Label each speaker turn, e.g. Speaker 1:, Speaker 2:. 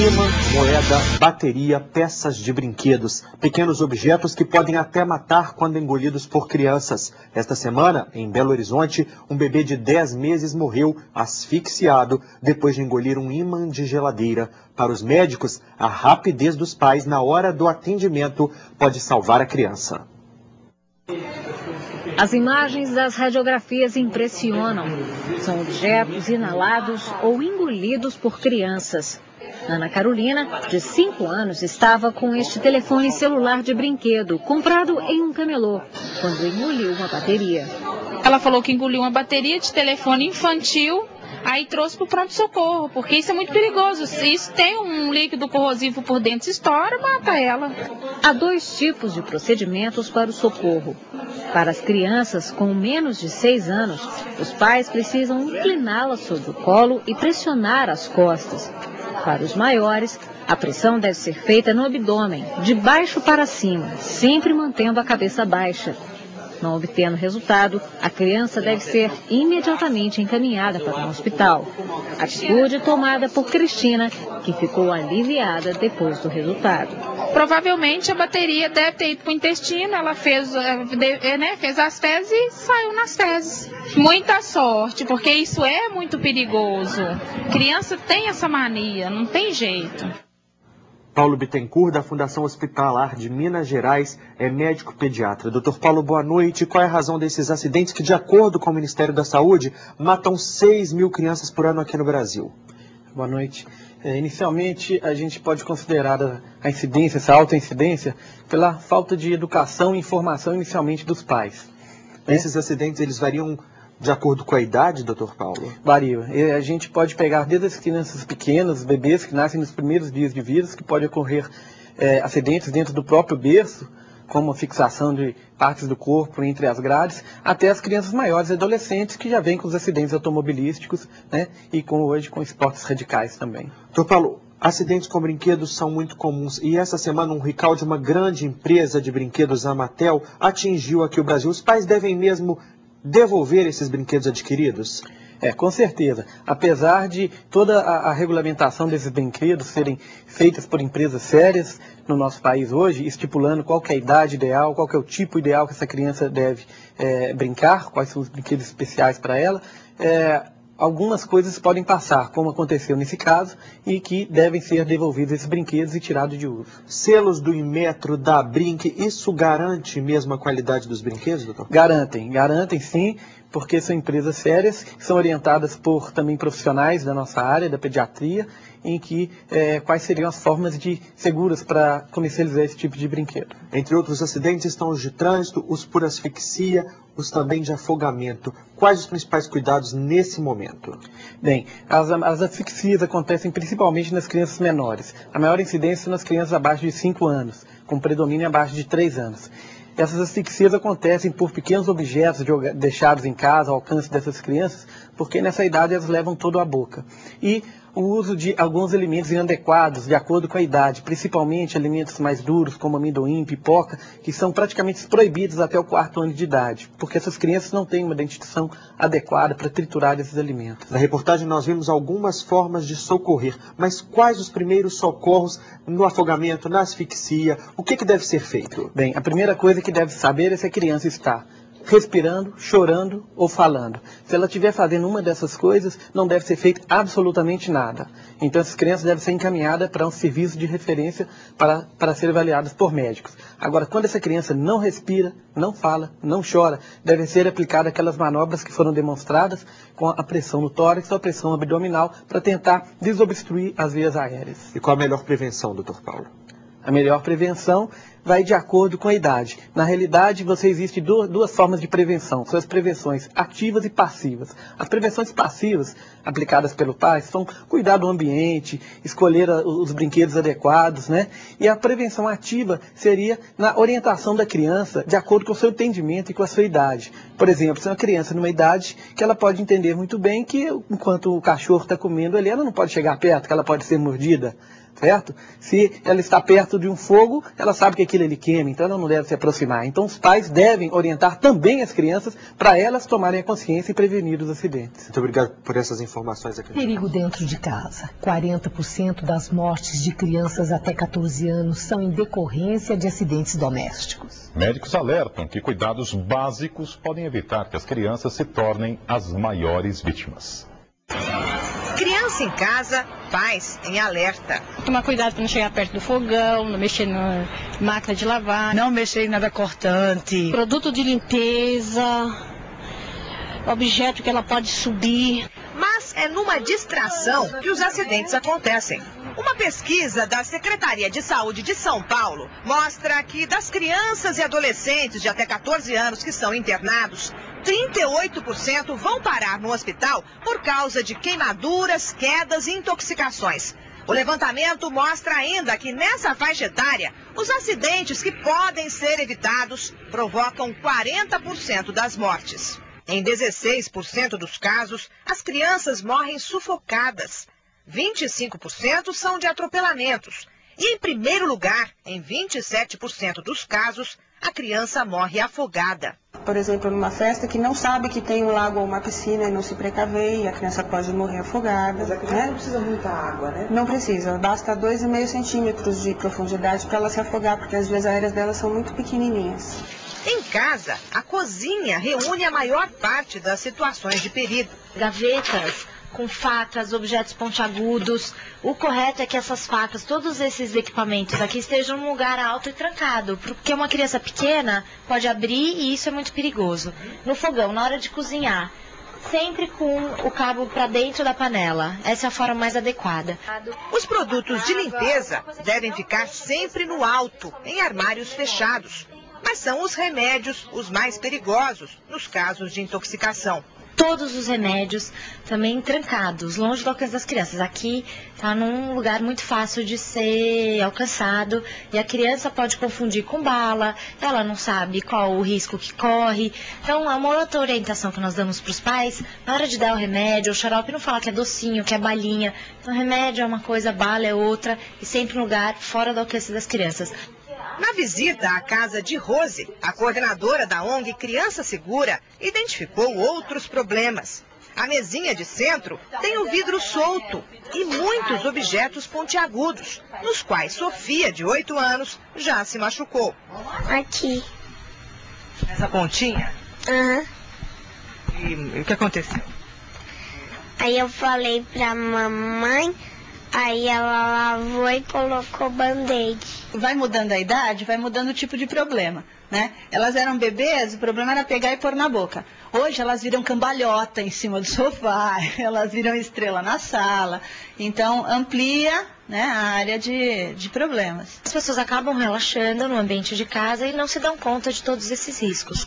Speaker 1: Imã, moeda, bateria, peças de brinquedos, pequenos objetos que podem até matar quando engolidos por crianças. Esta semana, em Belo Horizonte, um bebê de 10 meses morreu asfixiado depois de engolir um imã de geladeira. Para os médicos, a rapidez dos pais na hora do atendimento pode salvar a criança.
Speaker 2: As imagens das radiografias impressionam. São objetos inalados ou engolidos por crianças. Ana Carolina, de 5 anos, estava com este telefone celular de brinquedo, comprado em um camelô, quando engoliu uma bateria.
Speaker 3: Ela falou que engoliu uma bateria de telefone infantil, aí trouxe para o pronto-socorro, porque isso é muito perigoso. Se isso tem um líquido corrosivo por dentro, se estoura, mata ela.
Speaker 2: Há 2 tipos de procedimentos para o socorro. Para as crianças com menos de 6 anos, os pais precisam incliná-las sobre o colo e pressionar as costas. Para os maiores, a pressão deve ser feita no abdômen, de baixo para cima, sempre mantendo a cabeça baixa. Não obtendo resultado, a criança deve ser imediatamente encaminhada para um hospital. Atitude tomada por Cristina, que ficou aliviada depois do resultado.
Speaker 3: Provavelmente a bateria deve ter ido para o intestino, ela fez as fezes e saiu nas fezes. Muita sorte, porque isso é muito perigoso. Criança tem essa mania, não tem jeito.
Speaker 1: Paulo Bittencourt, da Fundação Hospitalar de Minas Gerais, é médico pediatra. Doutor Paulo, boa noite. Qual é a razão desses acidentes que, de acordo com o Ministério da Saúde, matam 6 mil crianças por ano aqui no Brasil?
Speaker 4: Boa noite. Inicialmente, a gente pode considerar a incidência, essa alta incidência, pela falta de educação e informação inicialmente dos pais.
Speaker 1: Esses acidentes, eles variam de acordo com a idade, doutor Paulo?
Speaker 4: Variam. A gente pode pegar desde as crianças pequenas, bebês que nascem nos primeiros dias de vida, que pode ocorrer acidentes dentro do próprio berço, como a fixação de partes do corpo entre as grades, até as crianças maiores e adolescentes que já vêm com os acidentes automobilísticos, né, e hoje com esportes radicais também.
Speaker 1: Doutor Paulo, acidentes com brinquedos são muito comuns e essa semana um recall de uma grande empresa de brinquedos, a Mattel, atingiu aqui o Brasil. Os pais devem mesmo devolver esses brinquedos adquiridos?
Speaker 4: Com certeza. Apesar de toda a regulamentação desses brinquedos serem feitas por empresas sérias no nosso país hoje, estipulando qual que é a idade ideal, qual que é o tipo ideal que essa criança deve brincar, quais são os brinquedos especiais para ela, algumas coisas podem passar, como aconteceu nesse caso, e que devem ser devolvidos esses brinquedos e tirados de uso.
Speaker 1: Selos do Inmetro, da Brinque, isso garante mesmo a qualidade dos brinquedos, doutor?
Speaker 4: Garantem sim, porque são empresas sérias, que são orientadas por também profissionais da nossa área, da pediatria, em que quais seriam as formas seguras para comercializar esse tipo de brinquedo.
Speaker 1: Entre outros acidentes estão os de trânsito, os por asfixia, os também de afogamento. Quais os principais cuidados nesse momento?
Speaker 4: Bem, as asfixias acontecem principalmente nas crianças menores. A maior incidência nas crianças abaixo de 5 anos, com predomínio abaixo de 3 anos. Essas asfixias acontecem por pequenos objetos deixados em casa, ao alcance dessas crianças, porque nessa idade elas levam tudo à boca. E o uso de alguns alimentos inadequados, de acordo com a idade, principalmente alimentos mais duros, como amendoim, pipoca, que são praticamente proibidos até o 4º ano de idade, porque essas crianças não têm uma dentição adequada para triturar esses alimentos.
Speaker 1: Na reportagem nós vimos algumas formas de socorrer, mas quais os primeiros socorros no afogamento, na asfixia? O que deve ser feito?
Speaker 4: Bem, a primeira coisa que deve saber é se a criança está respirando, chorando ou falando. Se ela estiver fazendo uma dessas coisas, não deve ser feito absolutamente nada. Então essas crianças devem ser encaminhadas para um serviço de referência para serem avaliadas por médicos. Agora, quando essa criança não respira, não fala, não chora, devem ser aplicadas aquelas manobras que foram demonstradas com a pressão no tórax ou a pressão abdominal para tentar desobstruir as vias aéreas.
Speaker 1: E qual a melhor prevenção, doutor Paulo?
Speaker 4: A melhor prevenção vai de acordo com a idade. Na realidade, existem duas formas de prevenção. São as prevenções ativas e passivas. As prevenções passivas, aplicadas pelo pai, são cuidar do ambiente, escolher os brinquedos adequados, né? E a prevenção ativa seria na orientação da criança, de acordo com o seu entendimento e com a sua idade. Por exemplo, se é uma criança numa idade que ela pode entender muito bem que, enquanto o cachorro está comendo ali, ela não pode chegar perto, que ela pode ser mordida, certo? Se ela está perto de um fogo, ela sabe que aquilo ali queima, então ela não deve se aproximar. Então os pais devem orientar também as crianças para elas tomarem a consciência e prevenir os acidentes.
Speaker 1: Muito obrigado por essas informações aqui.
Speaker 5: Perigo dentro de casa. 40% das mortes de crianças até 14 anos são em decorrência de acidentes domésticos.
Speaker 6: Médicos alertam que cuidados básicos podem evitar que as crianças se tornem as maiores vítimas.
Speaker 7: Criança em casa, pais em alerta.
Speaker 8: Tomar cuidado para não chegar perto do fogão, não mexer na máquina de lavar.
Speaker 9: Não mexer em nada cortante.
Speaker 8: Produto de limpeza, objeto que ela pode subir.
Speaker 7: Mas é numa distração que os acidentes acontecem. Uma pesquisa da Secretaria de Saúde de São Paulo mostra que das crianças e adolescentes de até 14 anos que são internados, 38% vão parar no hospital por causa de queimaduras, quedas e intoxicações. O levantamento mostra ainda que nessa faixa etária, os acidentes que podem ser evitados provocam 40% das mortes. Em 16% dos casos, as crianças morrem sufocadas. 25% são de atropelamentos. E, em primeiro lugar, em 27% dos casos, a criança morre afogada.
Speaker 10: Por exemplo, numa festa que não sabe que tem um lago ou uma piscina e não se precaver, e a criança pode morrer afogada.
Speaker 9: Mas a criança não precisa muita água, né?
Speaker 10: Não precisa, basta 2,5 centímetros de profundidade para ela se afogar, porque as vias aéreas dela são muito pequenininhas.
Speaker 7: Em casa, a cozinha reúne a maior parte das situações de perigo.
Speaker 11: Gavetas com facas, objetos pontiagudos. O correto é que essas facas, todos esses equipamentos aqui estejam num lugar alto e trancado, porque uma criança pequena pode abrir e isso é muito perigoso. No fogão, na hora de cozinhar, sempre com o cabo para dentro da panela. Essa é a forma mais adequada.
Speaker 7: Os produtos de limpeza devem ficar sempre no alto, em armários fechados. Mas são os remédios os mais perigosos nos casos de intoxicação.
Speaker 11: Todos os remédios também trancados, longe do alcance das crianças. Aqui está num lugar muito fácil de ser alcançado e a criança pode confundir com bala, ela não sabe qual o risco que corre. Então, a uma outra orientação que nós damos para os pais, na hora de dar o remédio, o xarope não fala que é docinho, que é balinha. Então, remédio é uma coisa, bala é outra e sempre em lugar fora do alcance das crianças.
Speaker 7: Na visita à casa de Rose, a coordenadora da ONG Criança Segura identificou outros problemas. A mesinha de centro tem o vidro solto e muitos objetos pontiagudos, nos quais Sofia, de 8 anos, já se machucou.
Speaker 12: Aqui.
Speaker 7: Essa pontinha?
Speaker 12: Aham.
Speaker 7: E o que aconteceu?
Speaker 12: Aí eu falei pra mamãe, aí ela lavou e colocou band-aid.
Speaker 13: Vai mudando a idade, vai mudando o tipo de problema, né? Elas eram bebês, o problema era pegar e pôr na boca. Hoje elas viram cambalhota em cima do sofá, elas viram estrela na sala. Então amplia, né, a área de problemas.
Speaker 11: As pessoas acabam relaxando no ambiente de casa e não se dão conta de todos esses riscos.